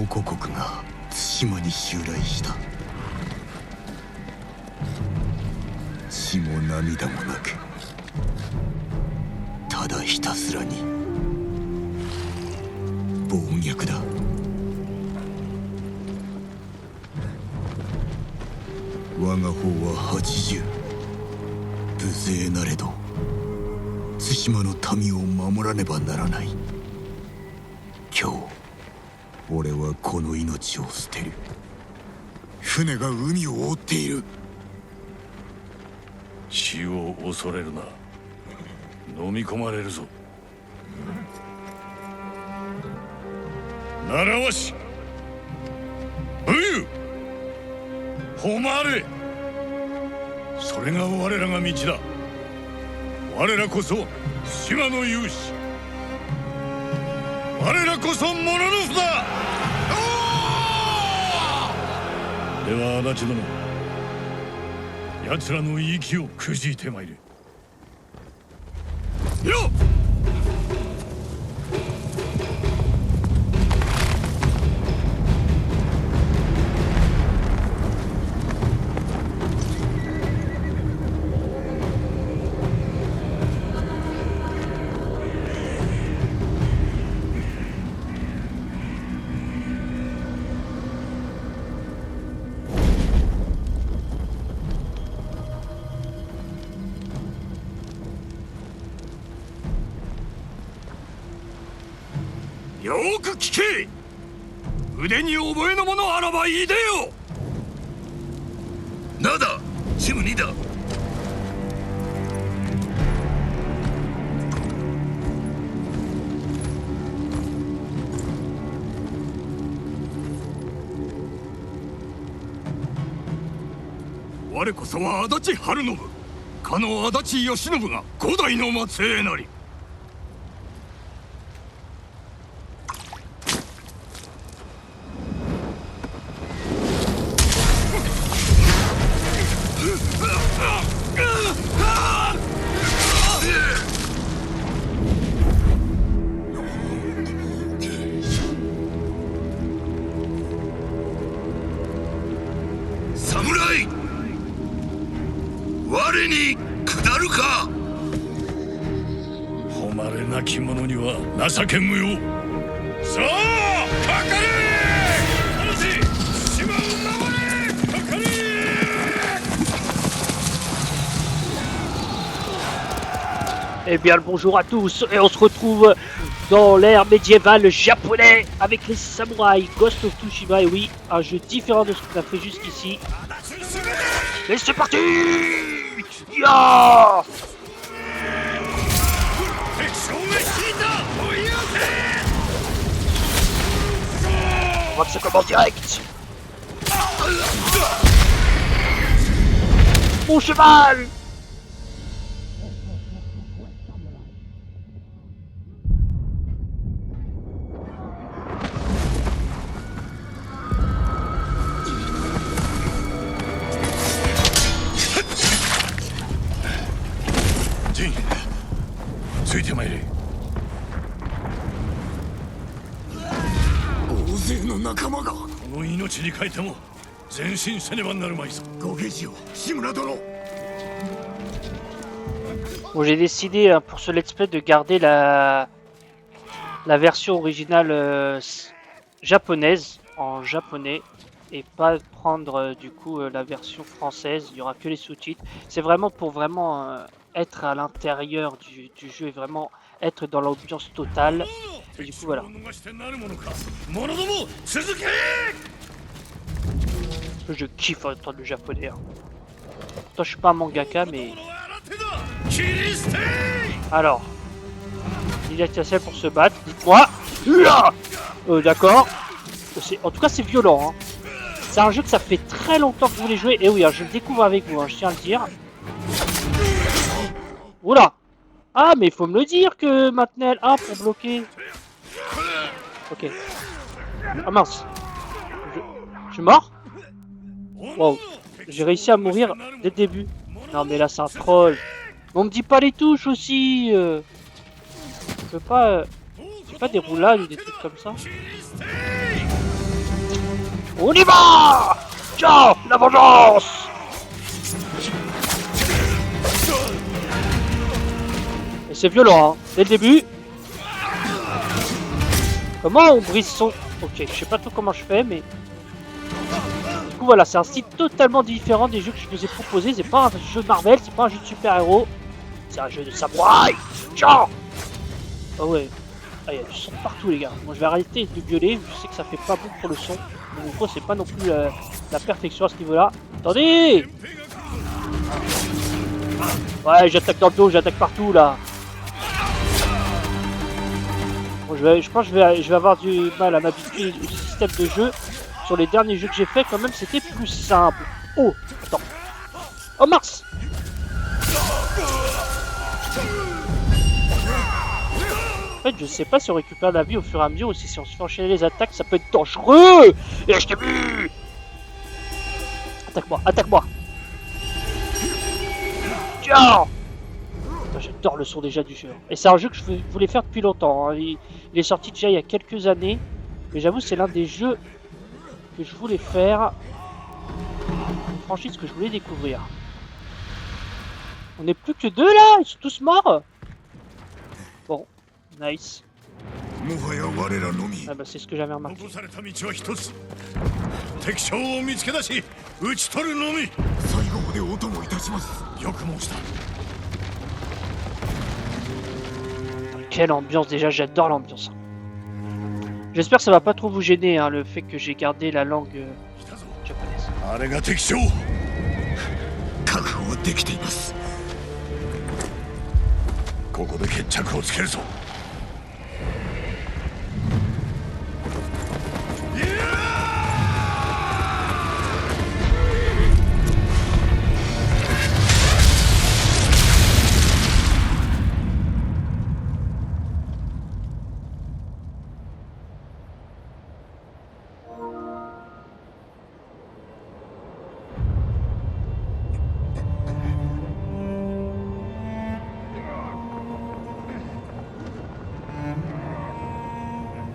古国が対馬に襲来した。血も涙もなく、ただひたすらに暴虐だ。我が方は80、無勢なれど対馬の民を守らねばならない。今日俺はこの命を捨てる。船が海を覆っている。死を恐れるな。飲み込まれるぞ。習わし武勇誉れ、それが我らが道だ。我らこそ島の勇士、我らこそモノノフだ。では足立殿、奴らの息をくじいてまいれ。よっ！よく聞け！腕に覚えのものあらばいいでよ。なだ、チム2だ。我こそは足立晴信、かの足立義信が五代の末裔なり。侍、我に下るか。誉れなき者には情け無用。さあかかれ！主、島を守れ！かかれ！Eh bien le bonjour à tous, et on se retrouve dans l'ère médiévale japonais avec les samouraïs Ghost of Tsushima, et oui, un jeu différent de ce qu'on a fait jusqu'ici. Et c'est parti! Ya! On voit que ça commence direct. Mon cheval!ジン、ついてまいれ。大勢の仲間が。この命に変えても前進せねばなるまいぞ。ご下知を、志村殿。Bon, j'ai décidé pour ce let's play de garder la version originale japonaise, en japonais, et pas prendre du coup la version française. Il y aura que les sous-titres. C'est vraiment pour vraiment être à l'intérieur du jeu et vraiment être dans l'ambiance totale. Et du coup voilà. Je kiffe entendre le japonais. Hein. Pourtant je suis pas un mangaka mais... Alors, il y a celle pour se battre, dites-moi. D'accord. En tout cas c'est violent. Hein. C'est un jeu que ça fait très longtemps que je voulais jouer. Et oui, hein, je le découvre avec vous, hein, je tiens à le dire. Oula. Ah mais il faut me le dire que maintenant... Ah, pour bloquer. Ok. Ah mince. Je suis mort. Wow. J'ai réussi à mourir dès le début. Non mais là c'est un troll. On me dit pas les touches aussi. Je peux pas... J'ai pas des roulages ou des trucs comme ça. On y va! Tiens, la vengeance! Et c'est violent, hein, dès le début. Comment on brise son... Ok, je sais pas trop comment je fais, mais... Du coup, voilà, c'est un style totalement différent des jeux que je vous ai proposés. C'est pas un jeu de Marvel, c'est pas un jeu de super-héros. C'est un jeu de samouraï. Tiens! Ah ouais. Ah, il y a du son partout, les gars. Moi, je vais arrêter de gueuler. Je sais que ça fait pas bon pour le son. Mon micro, c'est pas non plus la perfection à ce niveau-là. Attendez! Ouais, j'attaque dans le dos, j'attaque partout, là. Bon, je pense que je vais avoir du mal à m'habituer au système de jeu. Sur les derniers jeux que j'ai fait, quand même, c'était plus simple. Oh, attends. Oh, Mars! En fait, je sais pas si on récupère la vie au fur et à mesure ou si on se fait enchaîner les attaques, ça peut être dangereux! Et je t'ai vu! Attaque-moi, attaque-moi! Tiens! J'adore le son déjà du jeu. Et c'est un jeu que je voulais faire depuis longtemps. Hein. Il est sorti déjà il y a quelques années. Mais j'avoue, c'est l'un des jeux que je voulais faire. Une franchise que je voulais découvrir. On n'est plus que 2 là? Ils sont tous morts? Bon, nice. もはや我らのみ Ah bah c'est ce que j'avais remarqué. 残された道は一つ敵将を見つけ出し討ち取るのみ最後までお供いたします よく申した Quelle ambiance déjà, j'adore l'ambiance. J'espère que ça va pas trop vous gêner hein, le fait que j'ai gardé la langue japonaise. あれが敵将確保できています ここで決着をつけるぞ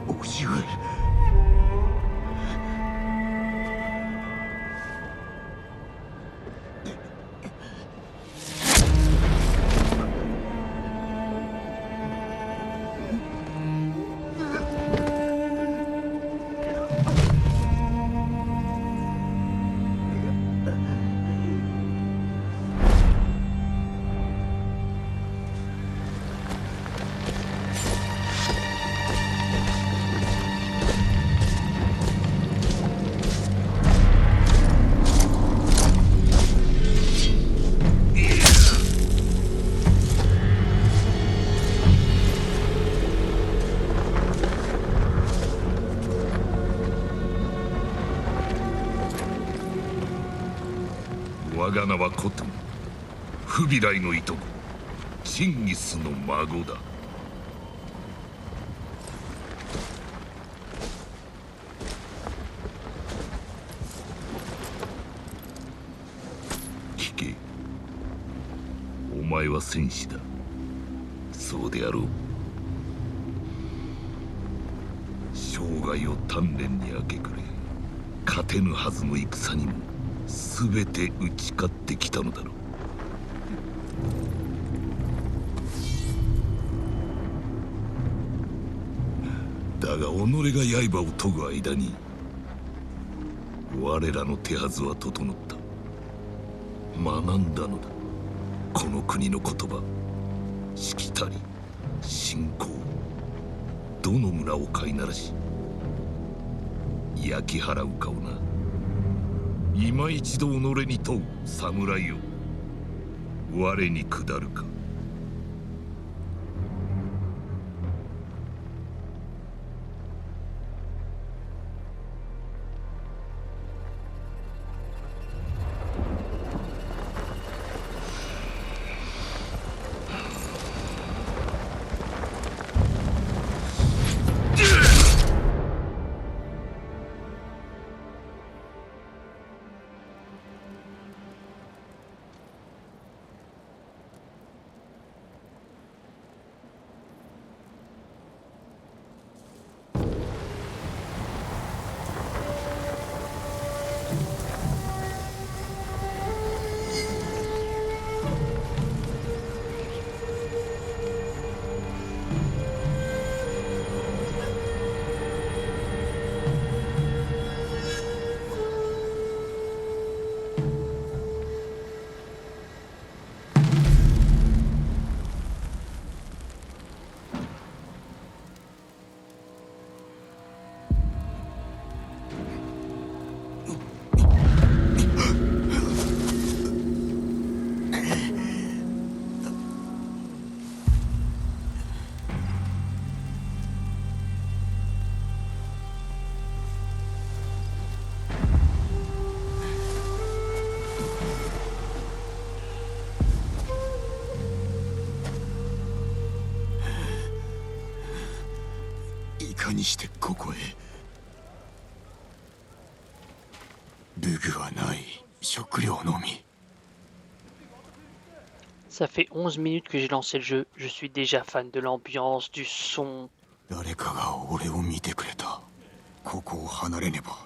叔父上 我が名はコトンフビライのいとこチンギスの孫だ聞けお前は戦士だそうであろう生涯を鍛錬に明け暮れ勝てぬはずの戦にも全て打ち勝ってきたのだろうだが己が刃を研ぐ間に我らの手はずは整った学んだのだこの国の言葉しきたり信仰どの村を飼いならし焼き払うかをな今一度己に問う侍よ我に下るかいかにしてここへ。武具はない。食料のみ。 Ça fait 11 minutes que j'ai lancé le jeu. Je suis déjà fan de l'ambiance, du son. 誰かが俺を見てくれた。ここを離れねば。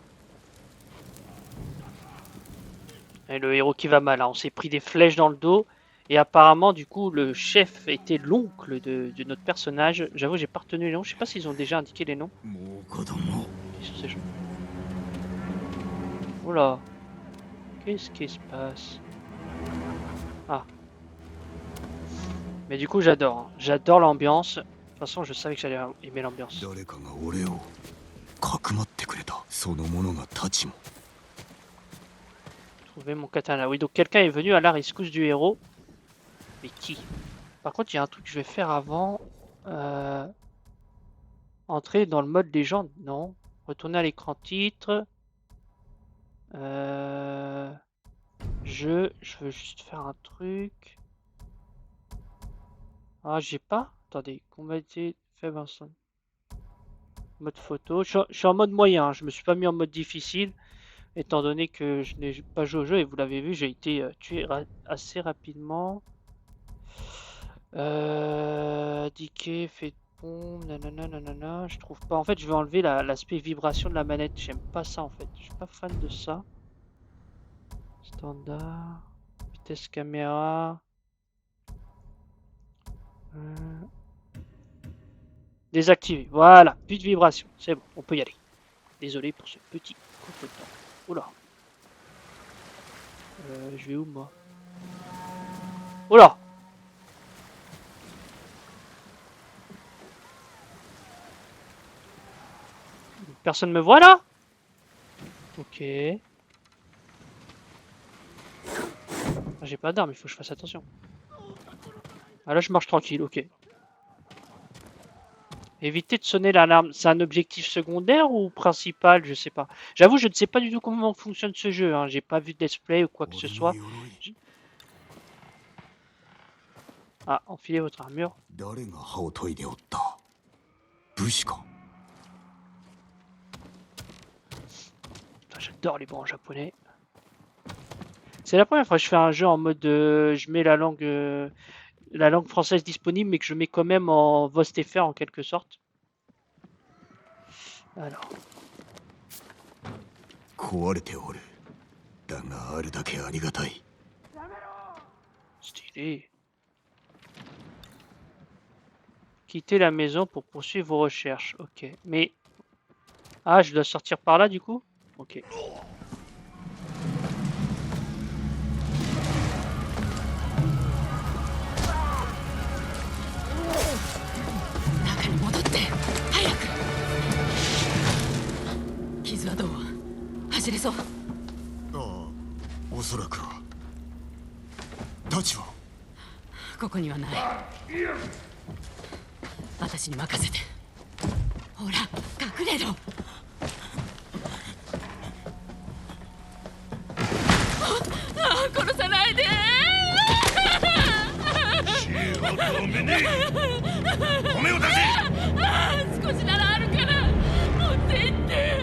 Et le héros qui va mal, hein. On s'est pris des flèches dans le dos. Et apparemment, du coup, le chef était l'oncle de notre personnage. J'avoue, j'ai pas retenu les noms. Je sais pas s'ils ont déjà indiqué les noms. もう子供。 Qui sont ces gens? Oula. Qu'est-ce qui se passe? Ah. Mais du coup, j'adore. Hein. J'adore l'ambiance. De toute façon, je savais que j'allais aimer l'ambiance. 誰かが俺をかくまってくれた。その者が太刀も。 Trouver mon katana. Oui, donc quelqu'un est venu à la rescousse du héros. Mais qui? Par contre, il y a un truc que je vais faire avant. Entrer dans le mode légende. Non. Retourner à l'écran titre. Je veux juste faire un truc. Ah, j'ai pas. Attendez. Combattre faible instant. Mode photo. Je suis en mode moyen. Hein. Je me suis pas mis en mode difficile. Étant donné que je n'ai pas joué au jeu et vous l'avez vu, j'ai été tué assez rapidement. Indiqué, fait de pompe, nanana, nanana. Je trouve pas. En fait, je vais enlever l'aspect vibration de la manette. J'aime pas ça en fait. Je suis pas fan de ça. Standard. Vitesse caméra. Désactiver. Voilà. Plus de vibration. C'est bon. On peut y aller. Désolé pour ce petit contretemps. Oula. Je vais où moi? Oula. Personne me voit là? Ok. Ah, j'ai pas d'arme, il faut que je fasse attention. Ah là je marche tranquille, ok. Éviter de sonner l'alarme, c'est un objectif secondaire ou principal? Je sais pas. J'avoue, je ne sais pas du tout comment fonctionne ce jeu. Hein. J'ai pas vu de let's play ou quoi que ce soit. Ah, enfilez votre armure. 誰が歯を研いでおった。武士か。 Putain, j'adore les bons en japonais. C'est la première fois que je fais un jeu en mode je mets la langue française disponible, mais que je mets quand même en VostFR en quelque sorte. Alors. 壊れておる。だがあるだけありがたい。 Stylé. Quitter la maison pour poursuivre vos recherches. Ok. Mais. Ah, je dois sortir par là du coup? Ok. Ah, ああ、おそらくは。太刀は。ここにはない。私に任せて。ほら、隠れろ。殺さないで。知恵はダメね。米を出せ。少しならあるから持って行って。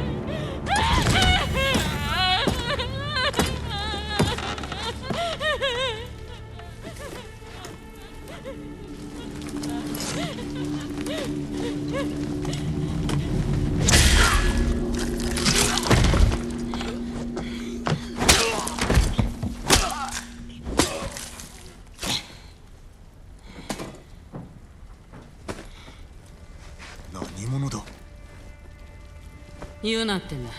何者だ。言うなってんだ。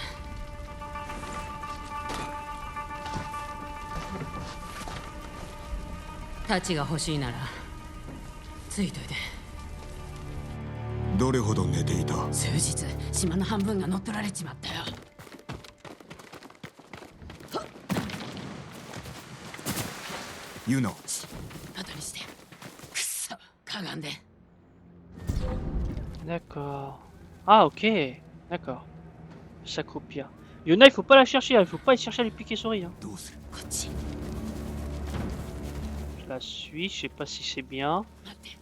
太刀が欲しいならついといて。どれほど寝ていた。数日、島の半分が乗っ取られちまったよ。ユナ。後にして。くそ、かがんで。 D'accord. Ah, ok. D'accord. S'accroupir. Yona, il faut pas la chercher, il faut pas y chercher à les piquer souris. Hein. どうする。こっち。 Je la suis, je sais pas si c'est bien. 待って。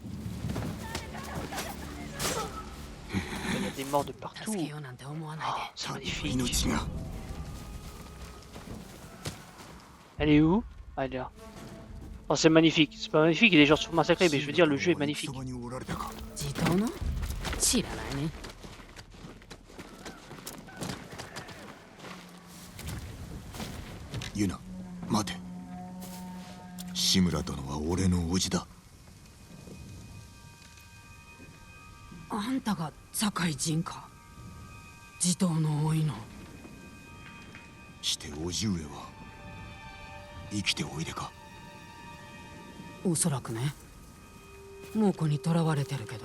des morts de partout. 助けようなんて思わないで。 C'est 民の magnifique. 命が Elle est où? Ah, elle est là. Oh, c'est magnifique. C'est pas magnifique, les gens sont massacrés, mais je veux dire, le jeu est magnifique. そばにおられたか。地頭の知らないね。ユナ、待て。志村殿は俺の叔父だ。あんたが堺人か。地頭の多いの。して叔父上は生きておいでか。おそらくね。猛虎に囚われてるけど、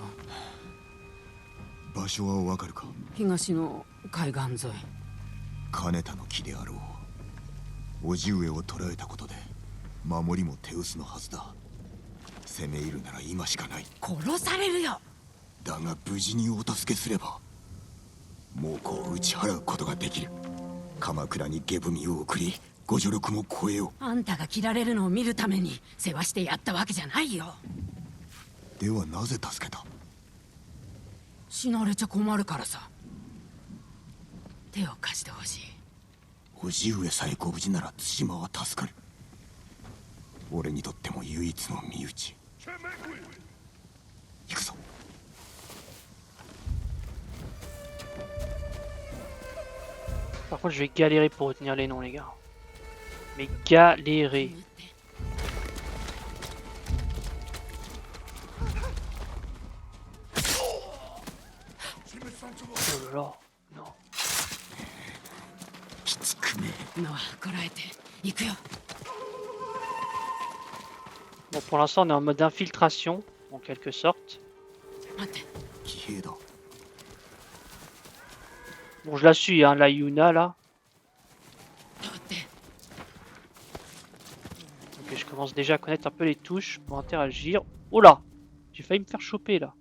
場所はわかるか。東の海岸沿い。金田の木であろう。叔父上を捕らえたことで守りも手薄のはずだ。攻め入るなら今しかない。殺されるよ。だが無事にお助けすれば猛虎を打ち払うことができる。鎌倉に下踏を送りご助力も超えよあんたが切られるのを見るために世話してやったわけじゃないよ。う。ではなぜ助けた。死なれちゃ困るからさ。手を貸してほしい。叔父上さえご無事なら対馬は助かる。俺にとっても唯一の身内。行くぞ。 Par contre, je vais galérer pour retenir les noms, les gars. Mais galérer. Oh là là, non. きつくね。ノア、こらえて行くよ。 Bon, pour l'instant, on est en mode infiltration, en quelque sorte. 待って。騎兵だ。 Bon, je la suis, hein, la Yuna, là. 通って。 Ok, je commence déjà à connaître un peu les touches pour interagir. Oh là! J'ai failli me faire choper, là.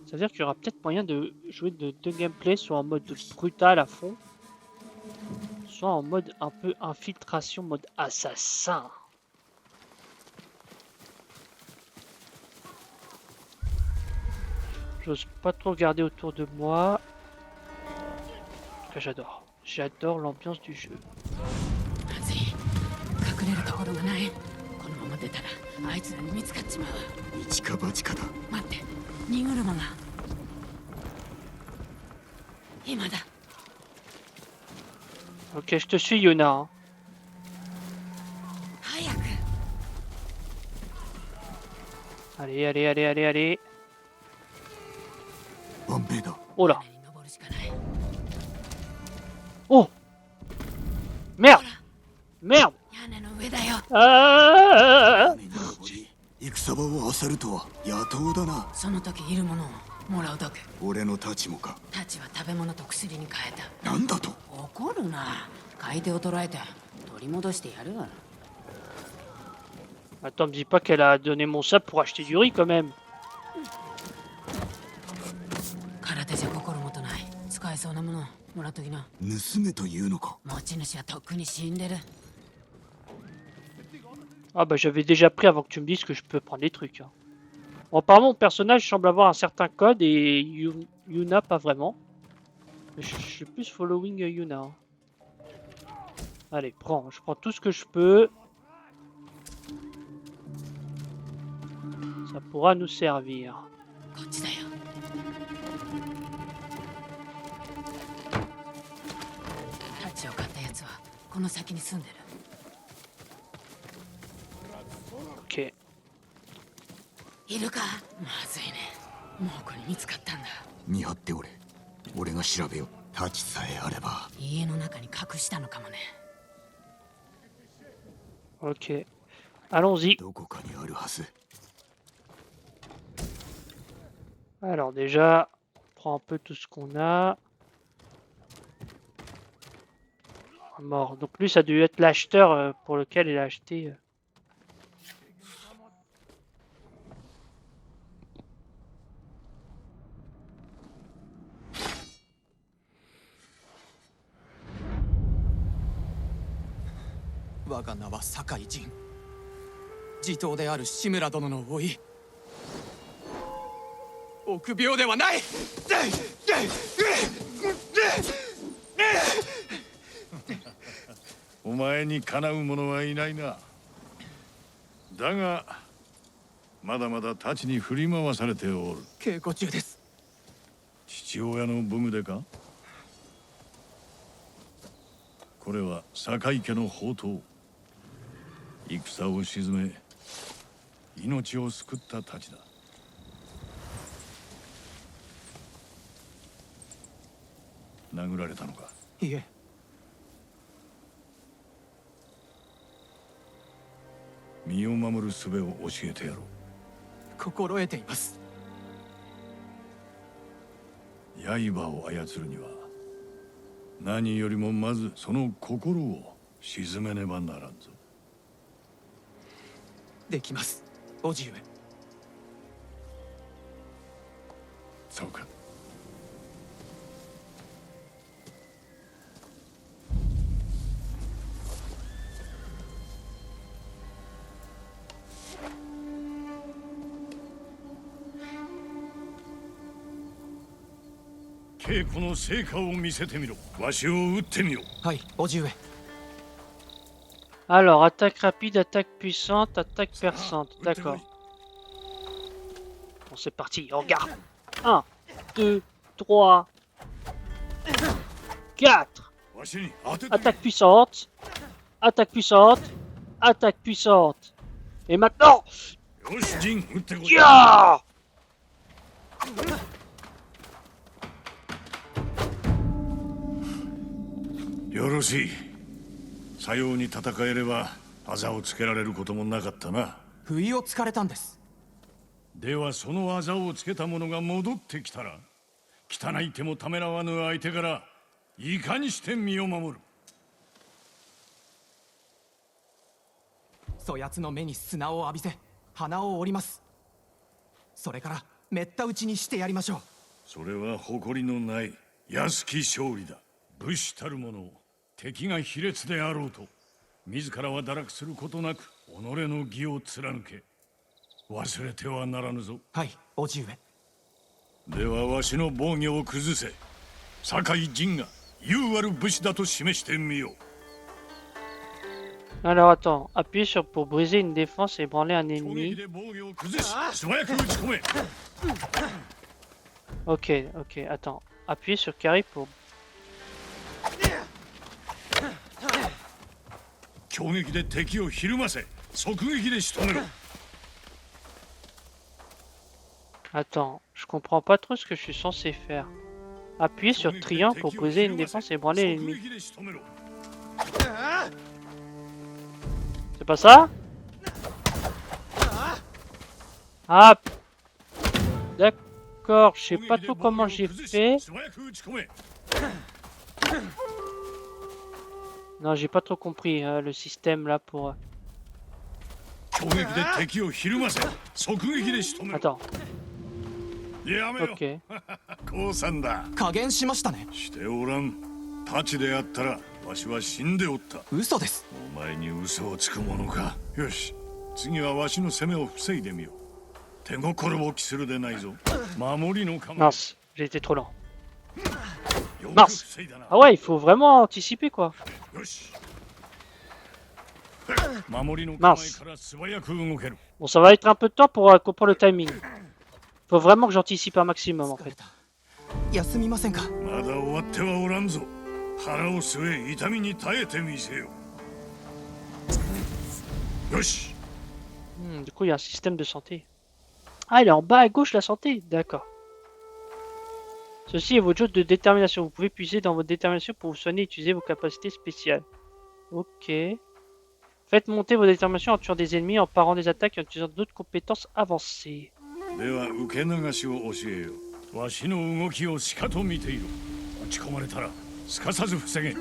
Ça veut dire qu'il y aura peut-être moyen de jouer de deux gameplays, soit en mode brutal à fond, soit en mode un peu infiltration, mode assassin. J'ose pas trop regarder autour de moi. En tout cas, j'adore. J'adore l'ambiance du jeu. まずい。隠れるところがない。このまま出たらあいつらに見つかっちまうわ。一か八かだ。待って。荷車が。今だ。 Ok, je te suis, Yuna. Hein. 早く。 Allez, allez, allez, allez, allez. 万兵だ。 Oh là. 屋根に登るしかない。 Oh! Merde! ほら、 Merde! 屋根の上だよ。 Ah! 雨に登り戦場を漁るとは野党だな。その時いるものをもらうだけ。俺の太刀もか。たちは食べ物と薬に変えた。なんだと。怒るな。買い手を捕らえて取り戻してやるわ。 Attends, me dis pas qu'elle a donné mon sable pour acheter du riz quand même. 空手じゃ心もとない。使えそうなものもらっときな。盗めというのか。持ち主はとっくに死んでる。 Ah bah j'avais déjà pris avant que tu me dises que je peux prendre des trucs. Hein. Bon, apparemment mon personnage semble avoir un certain code et Yuna pas vraiment. Mais je suis plus following Yuna. Hein. Allez, prends, je prends tout ce que je peux. Ça pourra nous servir. こっちだよ。タッチを買ったやつはこの先に住んでる。 Ok. いるか。まずいね。猛虎に見つかったんだ。見張っておれ。俺が調べよう。太刀さえあれば。家の中に隠したのかもね。 Ok. Allons-y. どこかにあるはず。 Alors déjà, on prend un peu tout ce qu'on a. Mort. Donc lui, ça a dû être l'acheteur pour lequel il a acheté. 我が名は堺人。地頭である志村殿の甥。臆病ではない。お前にかなう者はいないな。だがまだまだ太刀に振り回されておる。稽古中です。父親の武具でか。これは堺家の宝刀。戦を鎮め命を救った太刀だ。殴られたのか。いえ、身を守る術を教えてやろう。心得ています。刃を操るには何よりもまずその心を鎮めねばならんぞ。できます、叔父上。そうか。稽古の成果を見せてみろ。わしを撃ってみよ。はい、叔父上。 Alors, attaque rapide, attaque puissante, attaque perçante. D'accord. Bon, c'est parti, regarde. 1, 2, 3, 4. わしに当ててみろ。 Attaque puissante. Attaque puissante. Attaque puissante. Et maintenant... よし、陣撃ってこい。 Ya! よろしい。さように戦えれば技をつけられることもなかったな。不意をつかれたんです。ではその技をつけた者が戻ってきたら、汚い手もためらわぬ相手からいかにして身を守る。そやつの目に砂を浴びせ鼻を折ります。それからめった打ちにしてやりましょう。それは誇りのない安き勝利だ。武士たる者、敵が卑劣であろうと自らは堕落することなく己の義を貫け。忘れてはならぬぞ。はい、叔父上。ではわしの防御を崩せ。堺陣が勇ある武士だと示してみよう。 Alors attends, appuyez sur pour briser une défense et ébranler un 攻撃 ennemi. で防御を崩し素早く打ち込め。 Ok, ok, attends. Appuyez sur carré pour... 攻撃で敵をひるませ即撃で仕留めろ。 Attends, je comprends pas trop ce que je suis censé faire. Appuyez sur triangle pour briser une défense et ébranler l'ennemi. C'est pas ça? Ah! D'accord, je sais pas trop comment j'ai fait. Non, j'ai pas trop compris le système là pour... Attends. やめろ。 Ok. 降参だ。加減しましたね。しておらん。太刀であったらわしは死んでおった。嘘です。お前に嘘をつくものか。よし、次はわしの攻めを防いでみよう。手心を期するでないぞ。守りの構え。 Mince, j'ai été trop lent. よく Mince. 防いだな。 Ah ouais, il faut vraiment anticiper quoi. よし。守りの構えから素早く動ける。 Bon, ça va être un peu de temps pour comprendre le timing. Faut vraiment que j'anticipe un maximum en 疲れ fait. た。休みませんか。まだ終わってはおらんぞ。腹を据え痛みに耐えてみせよ。よし。 Du coup, il y a un système de santé. Ah, il est en bas à gauche la santé. D'accord. Ceci est votre jauge de détermination. Vous pouvez puiser dans votre détermination pour vous soigner et utiliser vos capacités spéciales. Ok. Faites monter vos déterminations en tuant des ennemis, en parant des attaques et en utilisant d'autres compétences avancées. では受け流しを教えよう。わしの動きをしかと見ていろ。打ち込まれたらすかさず防げ。撃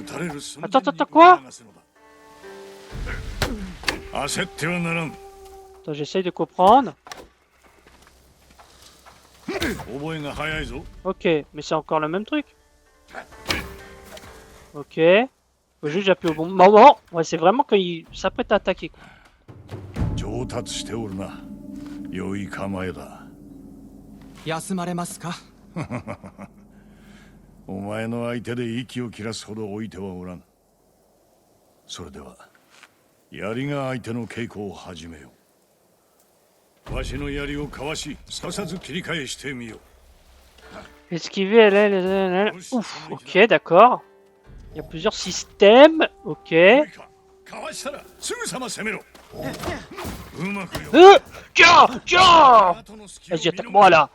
たれる寸前に受け流すのだ。焦ってはならん。 Attends, j'essaye de comprendre. 覚えが早いぞ。 Ok, mais c'est encore le même truc. Ok. Faut juste j'appuie au bon moment. Ouais, c'est vraiment quand il s'apprête à attaquer quoi. 上達しておるな。良い構えだ。休まれますか？お前の相手で息を切らすほど置いてはおらん。それでは槍が相手の稽古を始めよう。わしの槍をかわし、すかさず切り返してみよう。 Esquiver, Ouf, ok, d'accord. Il y a plusieurs systèmes, ok. かわしたらすぐさま攻めろ。うまくよ。 Tiens, tiens. Vas-y, attaque-moi là.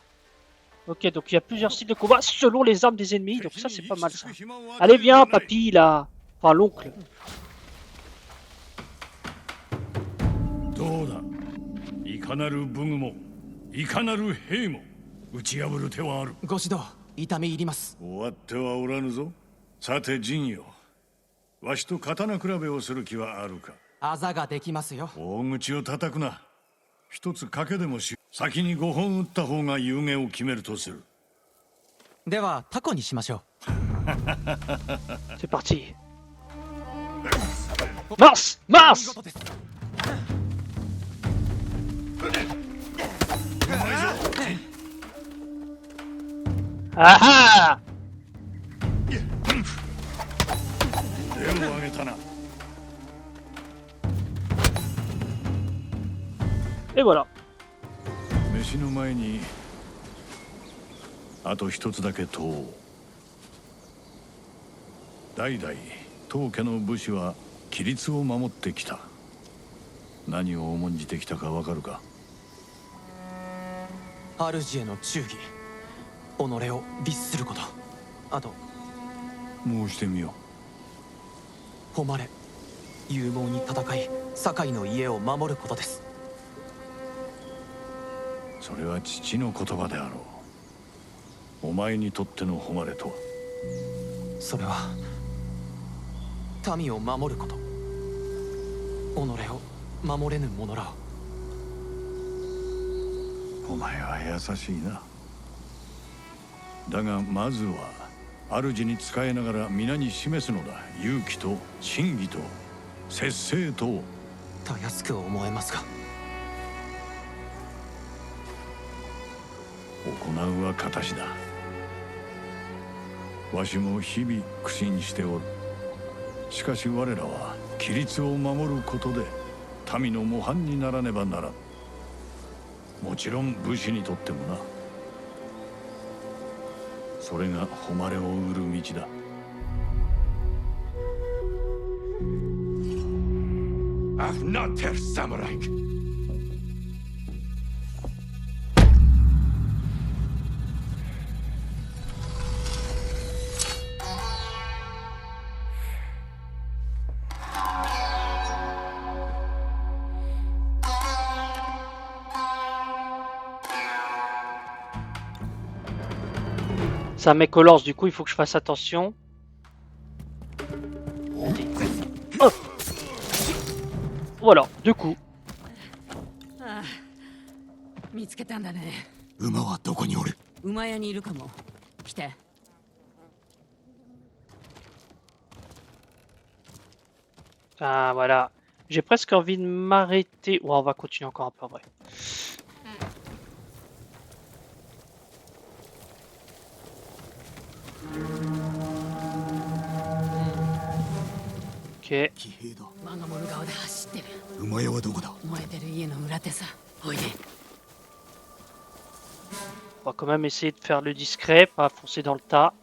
Ok, donc il y a plusieurs styles de combat selon les armes des ennemis, donc ça c'est pas mal ça. Allez, viens, papy là. Enfin, l'oncle. どうだ、いかなる武具もいかなる兵も打ち破る手はある。ご指導痛み入ります。終わってはおらぬぞ。さて陣よ、わしと刀比べをする気はあるか。あざができますよ。大口を叩くな。一つ賭けでもし、先に5本打った方が有言を決めるとする。ではタコにしましょう。 C'est parti. Mince, mince. Ah ah. 手を挙げたな。 Et voilà. 飯の前にあと一つだけ問おう。代々当家の武士は規律を守ってきた。何を重んじてきたかわかるか。主への忠義、己を律すること、あと申してみよ誉れ、勇猛に戦い堺の家を守ることです。う。それは父の言葉であろう。お前にとっての誉れとは。それは民を守ること、己を守れぬ者らを。お前は優しいな。だがまずは主に仕えながら皆に示すのだ。勇気と真偽と節制と。たやすく思えますが、行うは形だ。わしも日々苦心しておる。しかし我らは規律を守ることで民の模範にならねばならん。もちろん武士にとってもな。それが誉れを売る道だ。Ach, not der Samurai. C'est un mec au lance, du coup il faut que je fasse attention. Oh voilà, deux coups. ああ、見つけたんだね。馬はどこにおる？馬屋にいるかも。来て。Ah voilà. J'ai presque envie de m'arrêter. Ouais, on va continuer encore un peu en vrai. Ok. 騎兵だ。我が物顔で走ってる。馬屋はどこだ？燃えてる家の裏手さ。おいで。 On va quand même essayer de faire le discret, pas foncer dans le tas.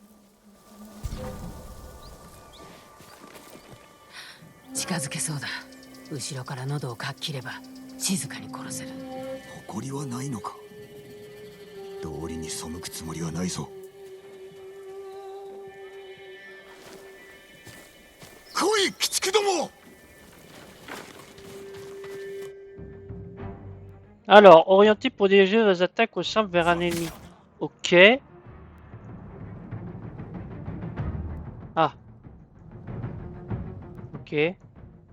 近づけそうだ。後ろから喉をかっ切れば静かに殺せる。誇りはないのか？道理に背くつもりはないぞ。来い、鬼畜ども！ Alors, orienter pour diriger les attaques au simple vers un ennemi. Ok. Ah. Ok.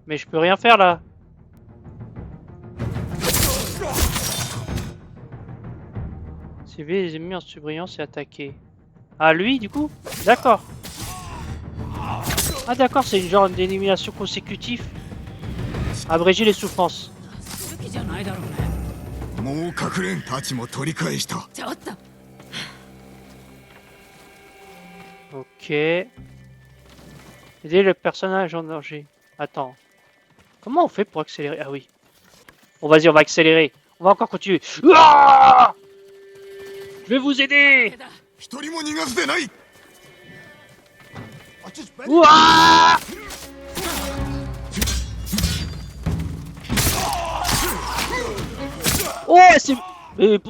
Mais je peux rien faire là. Cibler les ennemis en surbrillance et attaquer. Ah, lui du coup? D'accord. Ah d'accord, c'est une genre d'élimination consécutive. Abréger les souffrances. 好きじゃないだろうね。もう隠れんたちも取り返した。ちょっと Ok. Aider le personnage en danger. Attends. Comment on fait pour accélérer? Ah oui. Bon, vas-y, on va accélérer. On va encore continuer. Ouah, je vais vous aider. 一人も逃がすでない。 Ouah, oh, c'est... Mais...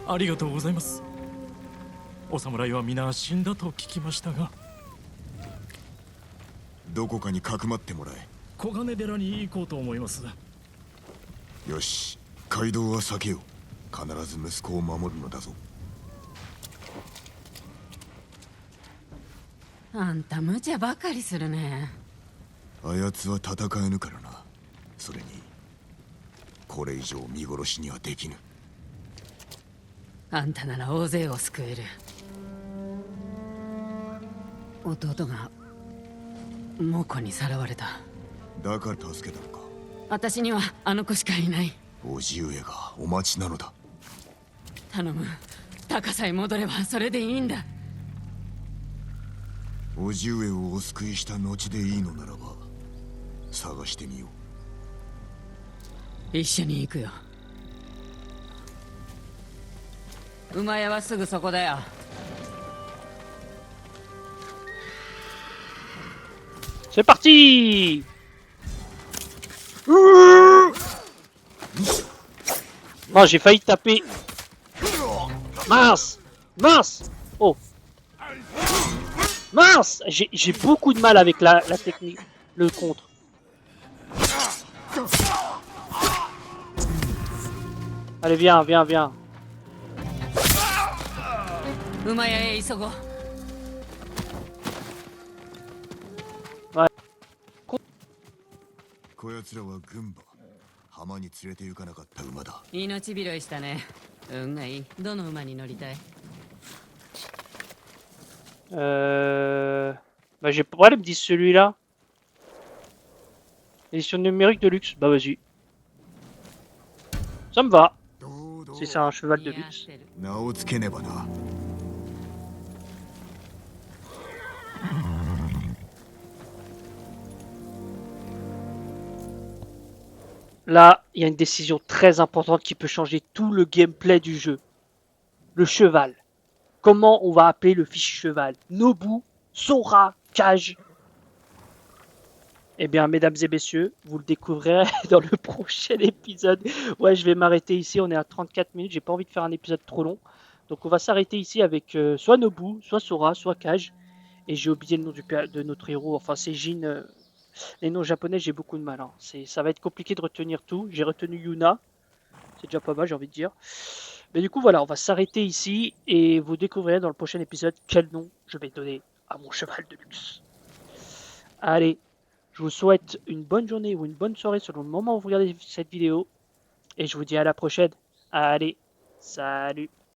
ありがとうございます。お侍は皆死んだと聞きましたが、どこかにかくまってもらえ。小金寺に行こうと思います。よし、街道は避けよう。必ず息子を守るのだぞ。あんた無茶ばかりするね。あやつは戦えぬからな。それにこれ以上見殺しにはできぬ。あんたなら大勢を救える。弟が猛虎にさらわれた。だから助けたのか。私にはあの子しかいない。叔父上がお待ちなのだ。頼む。高さへ戻ればそれでいいんだ。叔父上をお救いした後でいいのならば探してみよ一緒に行くよ。馬屋はすぐそこだよ。C'est parti. Non, j'ai failli taper. Mince. Mince. Oh. Mince. J'ai beaucoup de mal avec la technique. Le contre. Allez, viens, viens, viens. 馬屋へ急ごう。こやつらは軍馬。浜に連れて行かなかった馬だ。命拾いしたね。運がいい。どの馬に乗りたい？ Bah, j'ai pas me dit celui-là. Édition numérique de luxe. Bah, vas-y. Ça me va. Si c'est un cheval de luxe. 名をつけねばな。Là, il y a une décision très importante qui peut changer tout le gameplay du jeu. Le cheval. Comment on va appeler le fils cheval? Nobu, Sora, Kage. Eh bien, mesdames et messieurs, vous le découvrirez dans le prochain épisode. Ouais, je vais m'arrêter ici. On est à 34 minutes. J'ai pas envie de faire un épisode trop long. Donc, on va s'arrêter ici avec soit Nobu, soit Sora, soit Kage. Et j'ai oublié le nom de notre héros. Enfin, c'est Jin. Les noms japonais, j'ai beaucoup de mal. Hein. Ça va être compliqué de retenir tout. J'ai retenu Yuna. C'est déjà pas mal, j'ai envie de dire. Mais du coup, voilà, on va s'arrêter ici. Et vous découvrirez dans le prochain épisode quel nom je vais donner à mon cheval de luxe. Allez, je vous souhaite une bonne journée ou une bonne soirée selon le moment où vous regardez cette vidéo. Et je vous dis à la prochaine. Allez, salut.